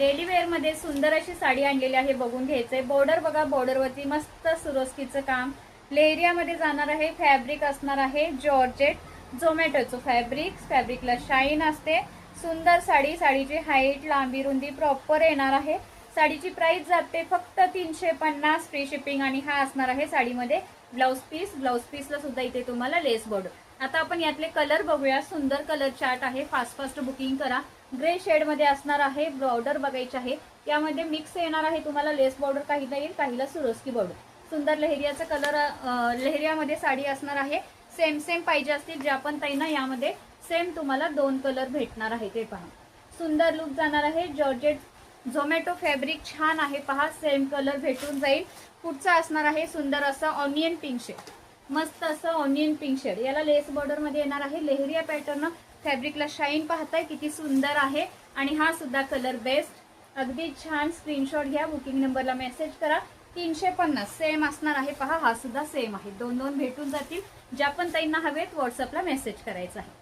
Daily wear मध्ये सुंदर अशी साडी आणलेली आहे, बघून घ्यायचंय। बॉर्डर बघा, बॉर्डरवरती मस्त सुरोस्कीचं काम, लेहरियामध्ये जाणार आहे। फॅब्रिक असणार आहे जॉर्जेट, झोमॅटोचं फॅब्रिकला शाईन असते। सुंदर साडी, साडीची हाईट, लांबी, रुंदी प्रॉपर येणार आहे। साडीची प्राइस जाते फक्त 350 फ्री शिपिंग। आणि हा असणार आहे साडीमध्ये ब्लाउज पीसला सुद्धा इथे तुम्हाला लेस बॉर्डर। आता आपण यातले कलर बघूया। सुंदर कलर चार्ट आहे, फास्ट बुकिंग करा। ग्रे शेड मध्ये असणार आहे, बॉर्डर बघायची आहे। यामध्ये मिक्स येणार आहे तुम्हाला लेस बॉर्डर, काहीला येईल काहीला सुरोस्की बॉर्डर। सुंदर लेहरियाचा कलर, लेहरियामध्ये साडी असणार आहे। सेम पाहिजे असतील ज्या पण ताईंना, यामध्ये सेम तुम्हाला 2 कलर भेटणार आहे, ते पहा। सुंदर लुक जाणार आहे। जॉर्जेट झोमॅटो फॅब्रिक छान आहे, पहा। सेम कलर भेटून जाईल। पुढचा असणार आहे सुंदर असं ऑनियन पिंक शेड, मस्त असं ऑनियन पिंक शेड। याला लेस बॉर्डर मध्ये येणार आहे। लेहरिया पॅटर्न, फॅब्रिकला शाईन पाहताय किती सुंदर आहे। आणि हा सुद्धा कलर बेस्ट, अगदी छान। स्क्रीनशॉट घ्या, बुकिंग नंबरला मेसेज करा। 350 सेम असणार आहे, पहा। हा सुद्धा सेम आहे, 2 भेटून जातील। ज्या पण ताईंना हवेत व्हॉट्सअपला मेसेज करायचा आहे।